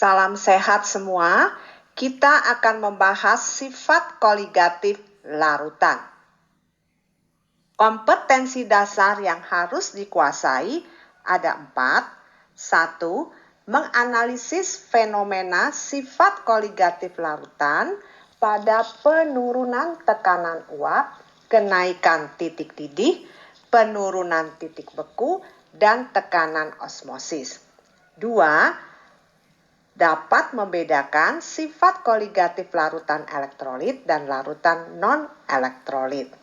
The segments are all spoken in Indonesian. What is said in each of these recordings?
Salam sehat semua. Kita akan membahas sifat koligatif larutan. Kompetensi dasar yang harus dikuasai ada 4. 1. Menganalisis fenomena sifat koligatif larutan pada penurunan tekanan uap, kenaikan titik didih, penurunan titik beku, dan tekanan osmosis. 2. Dapat membedakan sifat koligatif larutan elektrolit dan larutan non-elektrolit.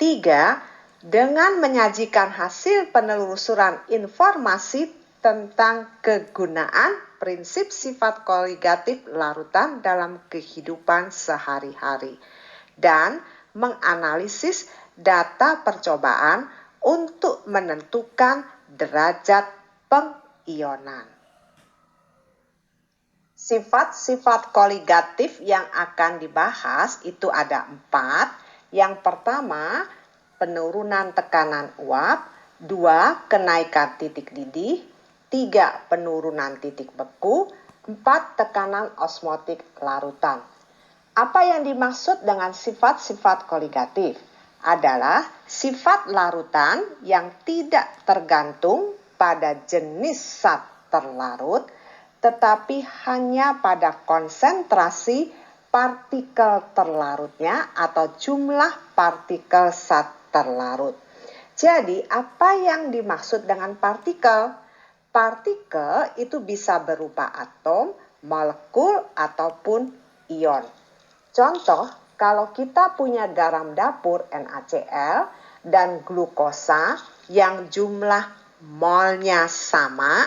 3. Dengan menyajikan hasil penelusuran informasi tentang kegunaan prinsip sifat koligatif larutan dalam kehidupan sehari-hari. Dan menganalisis data percobaan untuk menentukan derajat pengionan. Sifat-sifat koligatif yang akan dibahas itu ada 4. Yang pertama, penurunan tekanan uap. 2. Kenaikan titik didih. 3. Penurunan titik beku. 4. Tekanan osmotik larutan. Apa yang dimaksud dengan sifat-sifat koligatif? Adalah sifat larutan yang tidak tergantung pada jenis zat terlarut, tetapi hanya pada konsentrasi partikel terlarutnya atau jumlah partikel zat terlarut. Jadi, apa yang dimaksud dengan partikel? Partikel itu bisa berupa atom, molekul, ataupun ion. Contoh, kalau kita punya garam dapur NaCl dan glukosa yang jumlah molnya sama,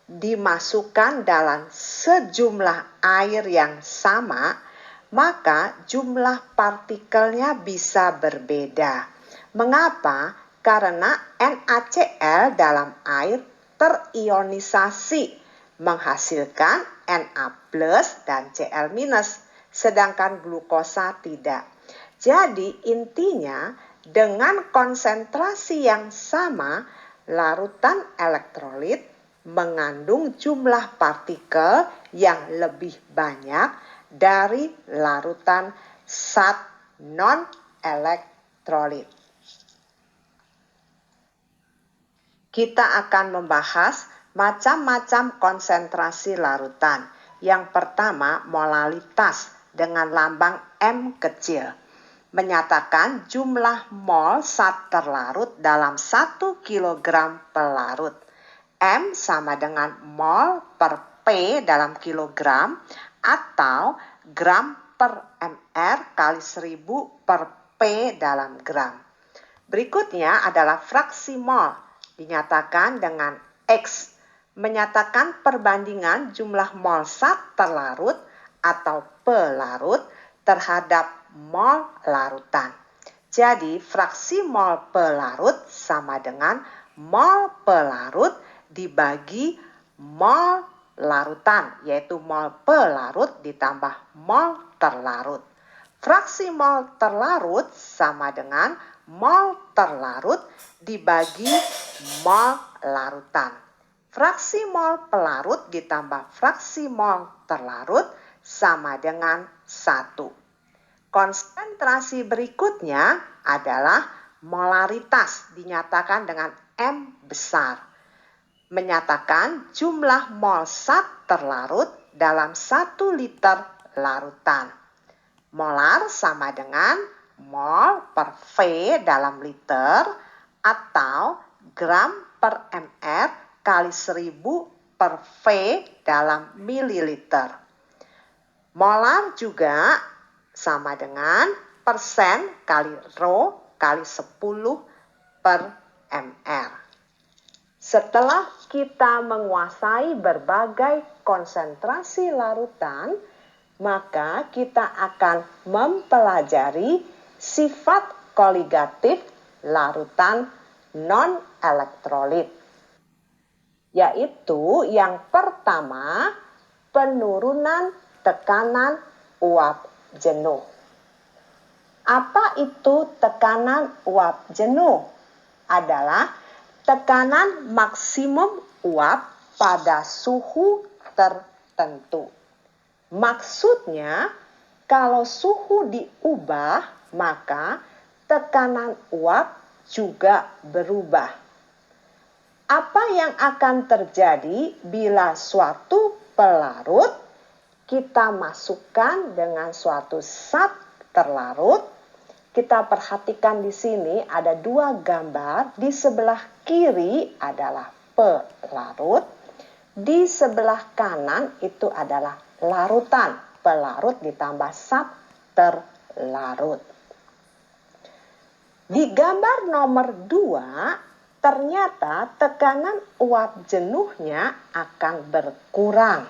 dimasukkan dalam sejumlah air yang sama, maka jumlah partikelnya bisa berbeda. Mengapa? Karena NaCl dalam air terionisasi, menghasilkan Na+ dan Cl-, sedangkan glukosa tidak. Jadi intinya, dengan konsentrasi yang sama, larutan elektrolit mengandung jumlah partikel yang lebih banyak dari larutan zat non-elektrolit. Kita akan membahas macam-macam konsentrasi larutan. Yang pertama, molalitas dengan lambang M kecil. Menyatakan jumlah mol zat terlarut dalam 1 kg pelarut. M sama dengan mol per P dalam kilogram atau gram per mR kali 1000 per P dalam gram. Berikutnya adalah fraksi mol, dinyatakan dengan X, menyatakan perbandingan jumlah mol zat terlarut atau pelarut terhadap mol larutan. Jadi fraksi mol pelarut sama dengan mol pelarut dibagi mol larutan, yaitu mol pelarut ditambah mol terlarut. Fraksi mol terlarut sama dengan mol terlarut dibagi mol larutan. Fraksi mol pelarut ditambah fraksi mol terlarut sama dengan 1. Konsentrasi berikutnya adalah molaritas, dinyatakan dengan M besar. Menyatakan jumlah mol zat terlarut dalam 1 liter larutan. Molar sama dengan mol per V dalam liter atau gram per mR kali 1000 per V dalam mililiter. Molar juga sama dengan persen kali rho kali 10 per mR. Setelah kita menguasai berbagai konsentrasi larutan, maka kita akan mempelajari sifat koligatif larutan non-elektrolit. Yaitu yang pertama, penurunan tekanan uap jenuh. Apa itu tekanan uap jenuh? Adalah tekanan maksimum uap pada suhu tertentu tertentu. Maksudnya, kalau suhu diubah, maka tekanan uap juga berubah. Apa yang akan terjadi bila suatu pelarut kita masukkan dengan suatu zat terlarut? Kita perhatikan di sini ada dua gambar. Di sebelah kiri adalah pelarut, di sebelah kanan itu adalah larutan. Pelarut ditambah zat terlarut. Di gambar nomor 2, ternyata tekanan uap jenuhnya akan berkurang.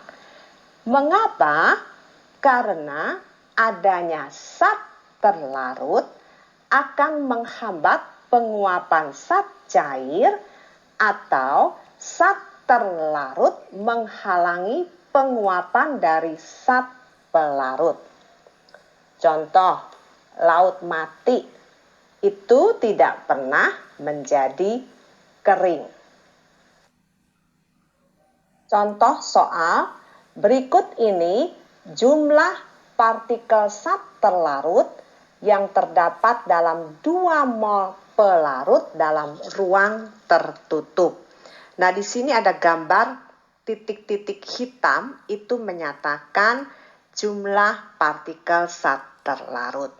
Mengapa? Karena adanya zat terlarut akan menghambat penguapan zat cair atau zat terlarut menghalangi penguapan dari zat pelarut. Contoh, laut mati itu tidak pernah menjadi kering. Contoh soal berikut ini jumlah partikel zat terlarut yang terdapat dalam 2 mol pelarut dalam ruang tertutup. Nah, di sini ada gambar titik-titik hitam itu menyatakan jumlah partikel zat terlarut.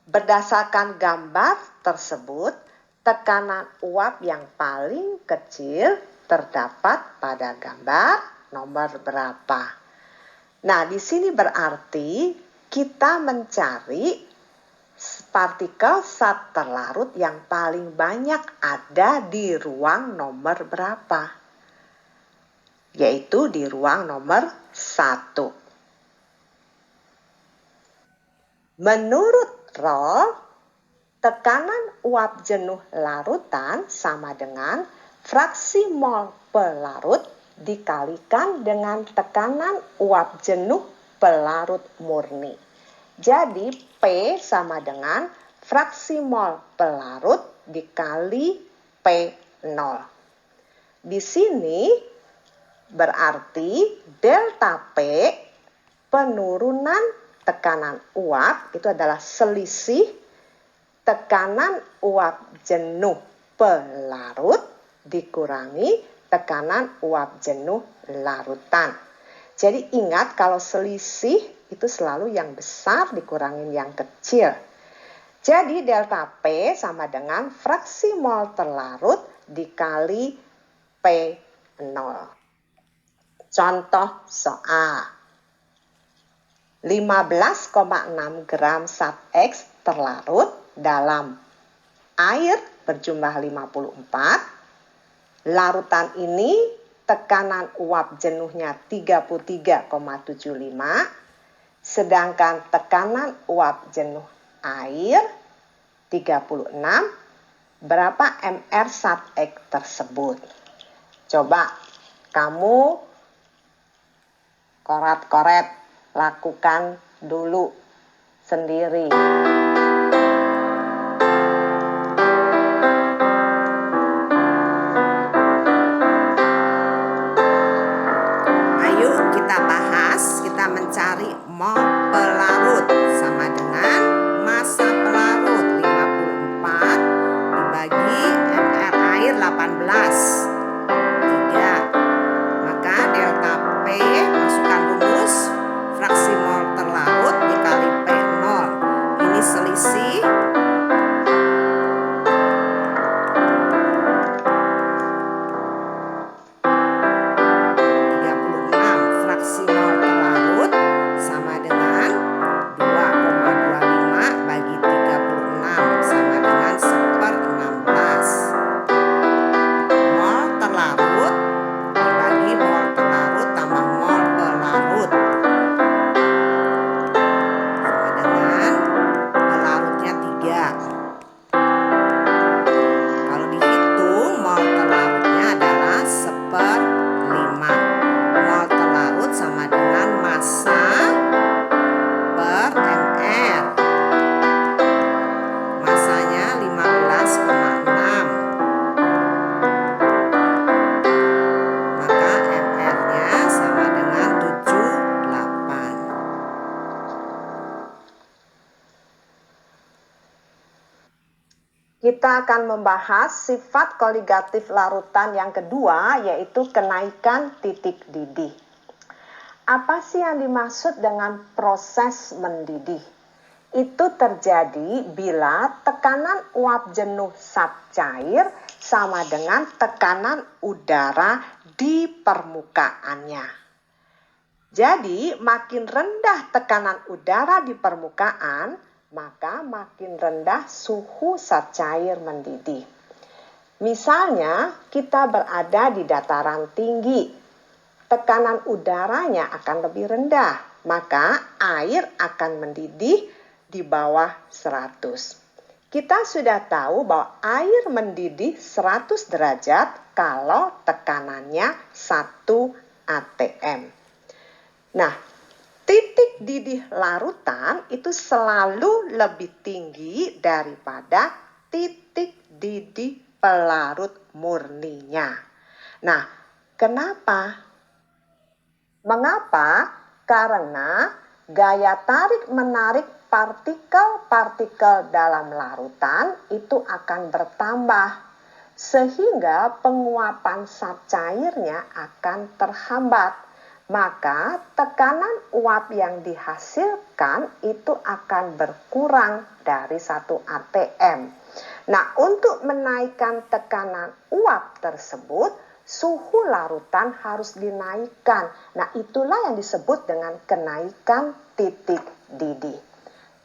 Berdasarkan gambar tersebut, tekanan uap yang paling kecil terdapat pada gambar nomor berapa. Nah, di sini berarti kita mencari partikel zat terlarut yang paling banyak ada di ruang nomor berapa? Yaitu di ruang nomor 1. Menurut Roll, tekanan uap jenuh larutan sama dengan fraksi mol pelarut dikalikan dengan tekanan uap jenuh pelarut murni. Jadi P sama dengan fraksi mol pelarut dikali P0. Di sini berarti delta P penurunan tekanan uap itu adalah selisih tekanan uap jenuh pelarut dikurangi tekanan uap jenuh larutan. Jadi ingat kalau selisih itu selalu yang besar dikurangin yang kecil. Jadi delta P sama dengan fraksi mol terlarut dikali P0. Contoh soal. 15,6 gram zat X terlarut dalam air berjumlah 54. Larutan ini tekanan uap jenuhnya 33,75, sedangkan tekanan uap jenuh air 36. Berapa mR zat X tersebut? Coba kamu koret-koret, lakukan dulu sendiri. Ayo kita bahas, kita mencari mol pelarut sama dengan massa pelarut 54 dibagi mR air 18. 3. Maka delta P masukkan rumus fraksi mol terlarut dikali P0. Ini selisih fraksi mol terlarut sama dengan Kita akan membahas sifat koligatif larutan yang kedua, yaitu kenaikan titik didih. Apa sih yang dimaksud dengan proses mendidih? Itu terjadi bila tekanan uap jenuh zat cair sama dengan tekanan udara di permukaannya. Jadi makin rendah tekanan udara di permukaan, maka makin rendah suhu zat cair mendidih. Misalnya kita berada di dataran tinggi, tekanan udaranya akan lebih rendah, maka air akan mendidih di bawah 100. Kita sudah tahu bahwa air mendidih 100 derajat kalau tekanannya 1 atm. Nah, titik didih larutan itu selalu lebih tinggi daripada titik didih pelarut murninya. Nah, kenapa? Mengapa? Karena gaya tarik-menarik partikel-partikel dalam larutan itu akan bertambah, sehingga penguapan zat cairnya akan terhambat. Maka tekanan uap yang dihasilkan itu akan berkurang dari 1 atm. Nah, untuk menaikkan tekanan uap tersebut, suhu larutan harus dinaikkan. Nah, itulah yang disebut dengan kenaikan titik didih.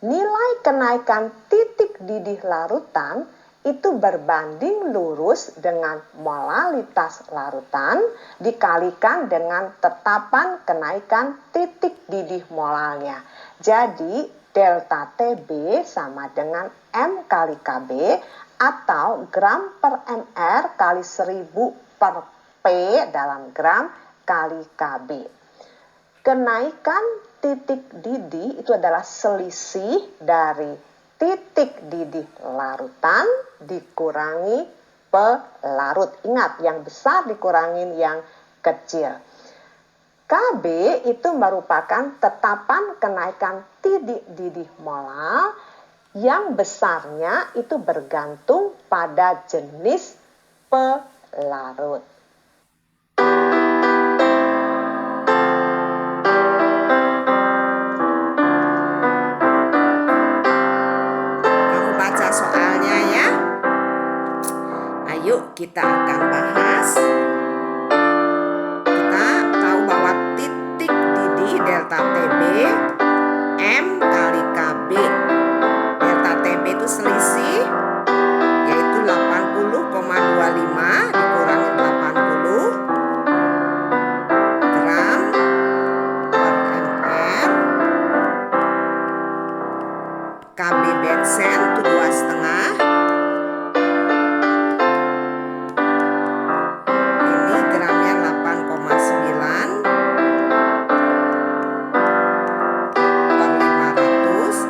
Nilai kenaikan titik didih larutan itu berbanding lurus dengan molalitas larutan dikalikan dengan tetapan kenaikan titik didih molalnya. Jadi, delta TB sama dengan M kali KB atau gram per mR kali 1000 per P dalam gram kali KB. Kenaikan titik didih itu adalah selisih dari titik didih larutan dikurangi pelarut. Ingat, yang besar dikurangin yang kecil. KB itu merupakan tetapan kenaikan titik didih molal yang besarnya itu bergantung pada jenis pelarut. Kamu baca soalnya ya. Ayo kita akan bahas. Kita tahu bahwa titik didih delta TB M kali KB. Delta TB itu selisih, yaitu 80,25 dikurangi 80 gram per mR. KB bensen itu 2,5. Ini gramnya 8,9 per 500.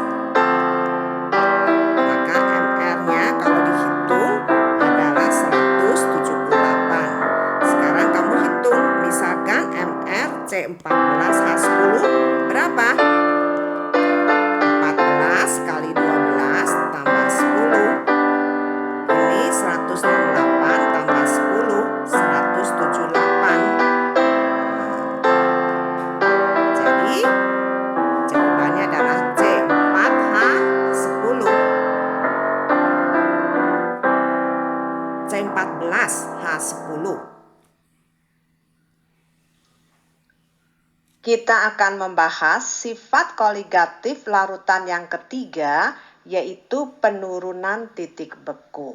Maka mR-nya kalau dihitung adalah 178. Sekarang kamu hitung, misalkan mR C14H10 berapa? 14 kali 12 tambah 10. Ini 168 tambah 10, 178. Jadi jawabannya adalah C4H10. C14H10. Kita akan membahas sifat koligatif larutan yang ketiga, yaitu penurunan titik beku.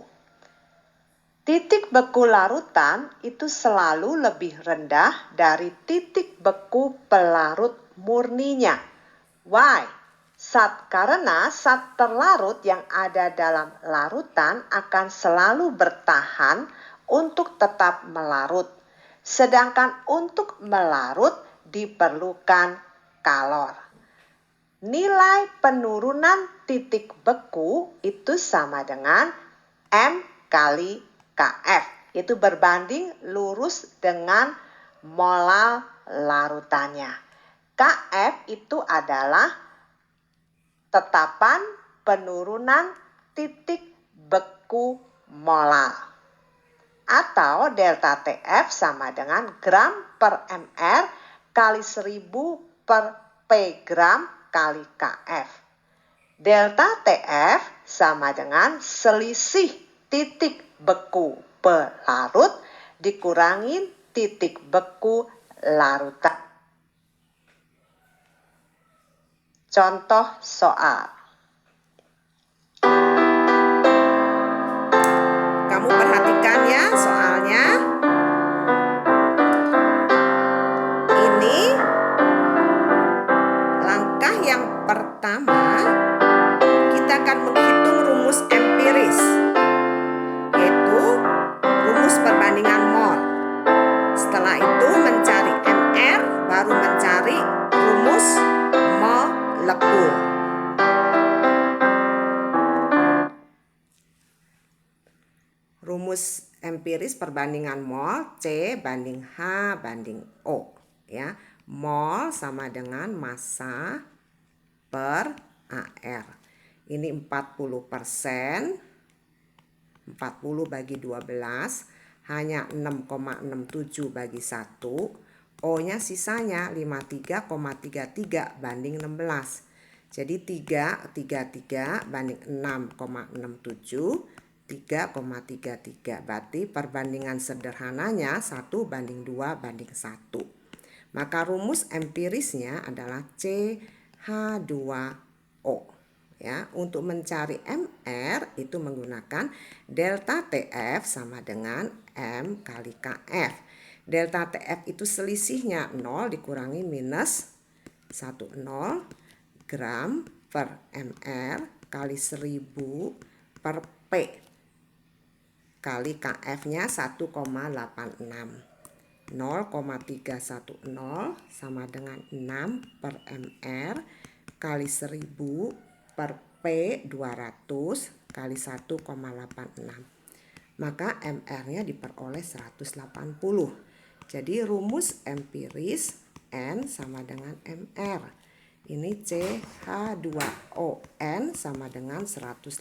Titik beku larutan itu selalu lebih rendah dari titik beku pelarut murninya. Why? Karena zat terlarut yang ada dalam larutan akan selalu bertahan untuk tetap melarut. Sedangkan untuk melarut diperlukan kalor. Nilai penurunan titik beku itu sama dengan M kali KF. Itu berbanding lurus dengan molal larutannya. KF itu adalah tetapan penurunan titik beku beku molar. Atau delta TF sama dengan gram per mr kali 1000 per P gram kali KF. Delta TF sama dengan selisih titik beku pelarut dikurangin titik beku larutan. Contoh soal. Kamu perhatikan ya soalnya. Ini langkah yang pertama, kita akan menghitung rumus empiris, yaitu rumus perbandingan mol. Setelah itu mencari MR, baru mencari rumus molekul. Rumus empiris perbandingan mol C banding H banding O, ya. Mol sama dengan massa per AR. Ini 40%. 40 bagi 12 hanya 6,67 bagi 1. O-nya sisanya 53,33 banding 16. Jadi 3,33 banding 6,67, 3,33. Berarti perbandingan sederhananya 1 banding 2 banding 1. Maka rumus empirisnya adalah CH2O. Ya, untuk mencari MR itu menggunakan delta TF sama dengan M kali KF. Delta TF itu selisihnya 0 dikurangi minus 10 gram per MR kali 1000 per P kali KF-nya 1,86. 0,310 sama dengan 6 per MR kali 1000 per P 200 kali 1,86. Maka MR-nya diperoleh 180. Jadi rumus empiris N sama dengan MR. Ini CH2O. N sama dengan 180.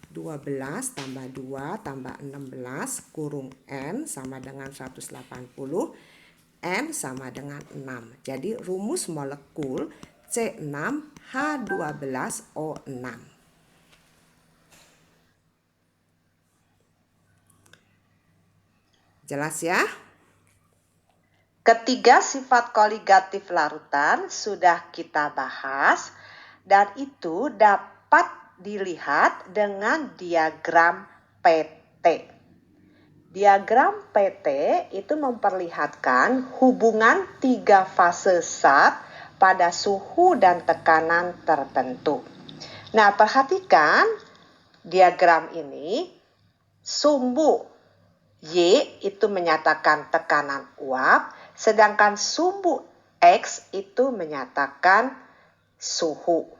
12 tambah 2 tambah 16 kurung N sama dengan 180. N sama dengan 6. Jadi rumus molekul C6H12O6. Jelas ya? Ketiga sifat koligatif larutan sudah kita bahas dan itu dapat dilihat dengan diagram PT. Diagram PT itu memperlihatkan hubungan 3 fase zat pada suhu dan tekanan tertentu. Nah, perhatikan diagram ini, sumbu Y itu menyatakan tekanan uap, sedangkan sumbu X itu menyatakan suhu.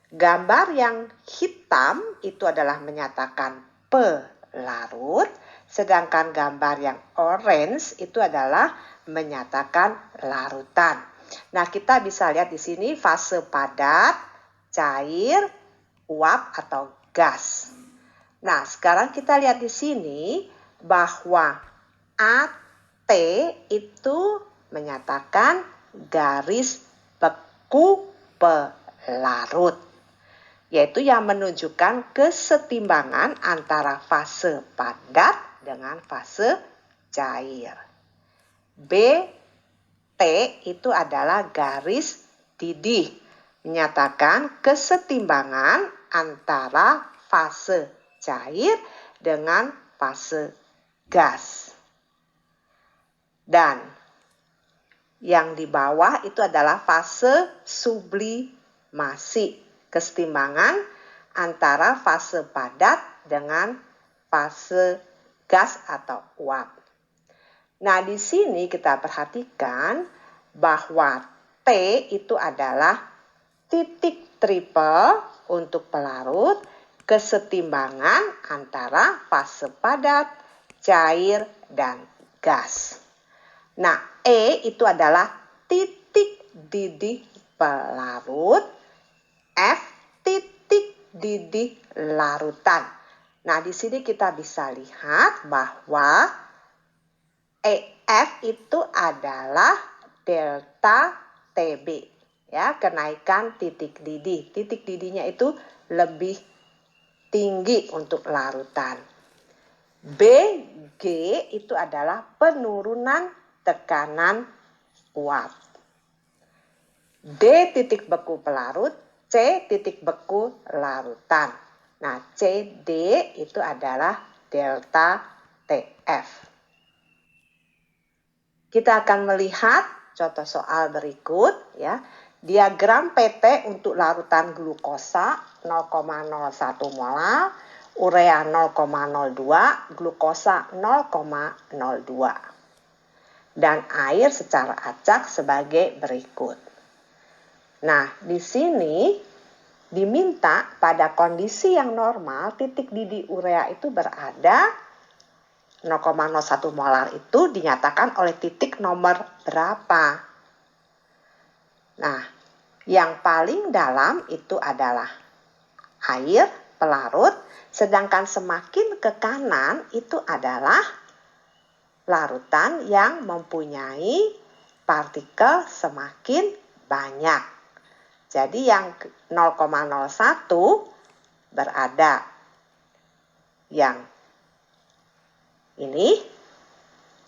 Gambar yang hitam itu adalah menyatakan pelarut, sedangkan gambar yang orange itu adalah menyatakan larutan. Nah, kita bisa lihat di sini fase padat, cair, uap atau gas. Nah, sekarang kita lihat di sini bahwa AT itu menyatakan garis beku pelarut, yaitu yang menunjukkan kesetimbangan antara fase padat dengan fase cair. BT itu adalah garis didih, menyatakan kesetimbangan antara fase cair dengan fase gas. Dan yang di bawah itu adalah fase sublimasi, kesetimbangan antara fase padat dengan fase gas atau uap. Nah, di sini kita perhatikan bahwa T itu adalah titik triple untuk pelarut, kesetimbangan antara fase padat, cair, dan gas. Nah, E itu adalah titik didih pelarut, F titik didih larutan. Nah, di sini kita bisa lihat bahwa EF itu adalah delta TB, ya, kenaikan titik didih. Titik didihnya itu lebih tinggi untuk larutan. BG itu adalah penurunan tekanan uap. D titik beku pelarut, C titik beku larutan. Nah, CD itu adalah delta TF. Kita akan melihat contoh soal berikut, ya. Diagram PT untuk larutan glukosa 0,01 molar, urea 0,02, glukosa 0,02. Dan air secara acak sebagai berikut. Nah, di sini diminta pada kondisi yang normal titik didih urea itu berada 0,01 molar itu dinyatakan oleh titik nomor berapa? Nah, yang paling dalam itu adalah air pelarut, sedangkan semakin ke kanan itu adalah larutan yang mempunyai partikel semakin banyak. Jadi yang 0,01 berada yang ini,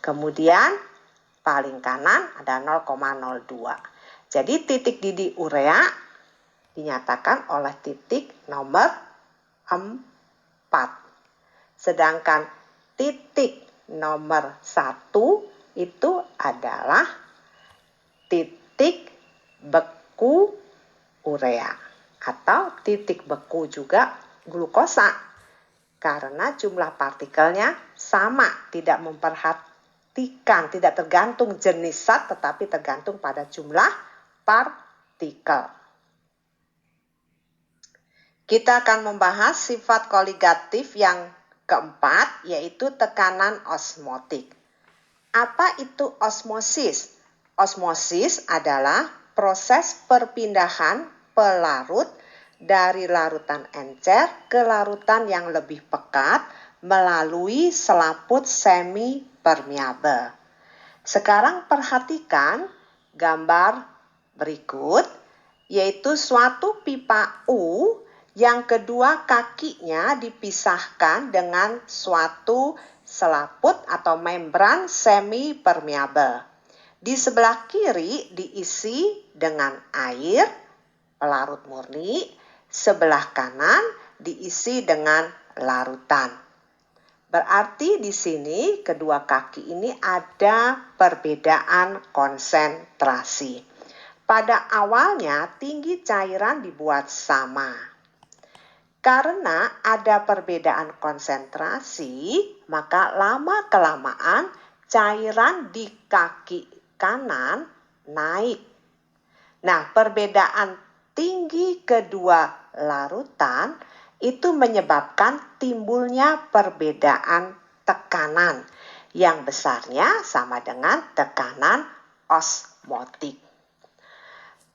kemudian paling kanan ada 0,02. Jadi titik didih urea dinyatakan oleh titik nomor 4. Sedangkan titik nomor 1 itu adalah titik beku urea atau titik beku juga glukosa karena jumlah partikelnya sama, tidak memperhatikan, tidak tergantung jenis zat tetapi tergantung pada jumlah partikel. Kita akan membahas sifat koligatif yang keempat, yaitu tekanan osmotik. Apa itu osmosis? Osmosis adalah proses perpindahan pelarut dari larutan encer ke larutan yang lebih pekat melalui selaput semi permeabel. Sekarang perhatikan gambar berikut, yaitu suatu pipa U yang kedua kakinya dipisahkan dengan suatu selaput atau membran semi permeabel. Di sebelah kiri diisi dengan air pelarut murni, sebelah kanan diisi dengan larutan. Berarti di sini kedua kaki ini ada perbedaan konsentrasi. Pada awalnya tinggi cairan dibuat sama. Karena ada perbedaan konsentrasi, maka lama-kelamaan cairan di kaki kanan naik. Nah, perbedaan tinggi kedua larutan itu menyebabkan timbulnya perbedaan tekanan yang besarnya sama dengan tekanan osmotik.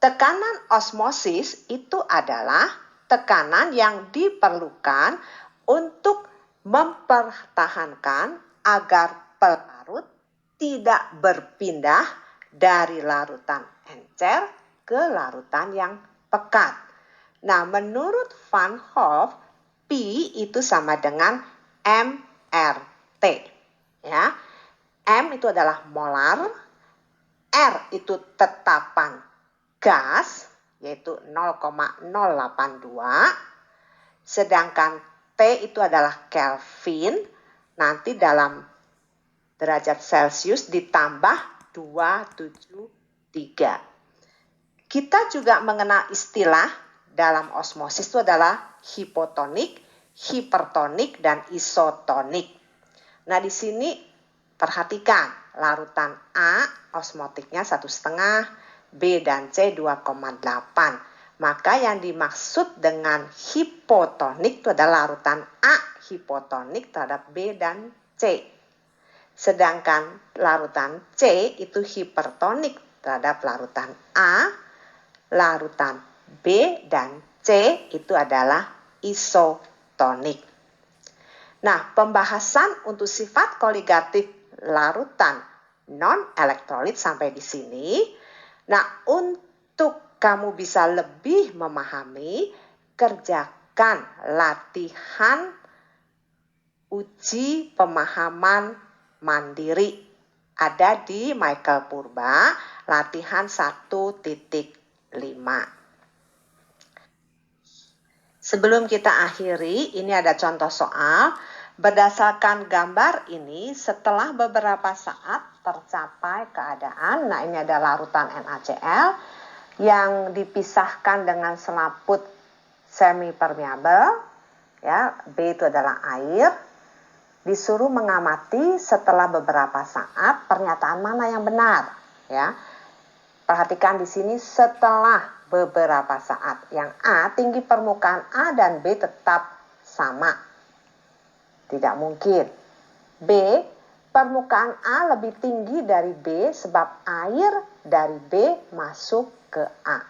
Tekanan osmosis itu adalah tekanan yang diperlukan untuk mempertahankan agar pelarut tidak berpindah dari larutan encer ke larutan yang pekat. Nah, menurut Van Hoff, P itu sama dengan MRT. Ya. M itu adalah molar, R itu tetapan gas, yaitu 0,082, sedangkan T itu adalah Kelvin, nanti dalam derajat Celcius ditambah 273. Kita juga mengenal istilah dalam osmosis itu adalah hipotonik, hipertonik, dan isotonik. Nah, di sini perhatikan larutan A osmotiknya 1,5, B dan C 2,8. Maka yang dimaksud dengan hipotonik itu adalah larutan A hipotonik terhadap B dan C. Sedangkan larutan C itu hipertonik terhadap larutan A, larutan B dan C itu adalah isotonik. Nah, pembahasan untuk sifat koligatif larutan non-elektrolit sampai di sini. Nah, untuk kamu bisa lebih memahami, kerjakan latihan uji pemahaman mandiri. Ada di Michael Purba, latihan 1.5. Sebelum kita akhiri, ini ada contoh soal. Berdasarkan gambar ini, setelah beberapa saat tercapai keadaan, nah ini ada larutan NaCl yang dipisahkan dengan selaput semi permeabel, ya, B itu adalah air. Disuruh mengamati setelah beberapa saat pernyataan mana yang benar, ya. Perhatikan di sini setelah beberapa saat. Yang A, tinggi permukaan A dan B tetap sama. Tidak mungkin. B, permukaan A lebih tinggi dari B sebab air dari B masuk ke A.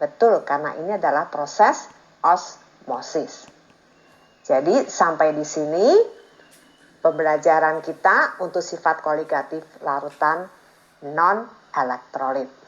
Betul, karena ini adalah proses osmosis. Jadi sampai di sini pembelajaran kita untuk sifat koligatif larutan non-elektrolit.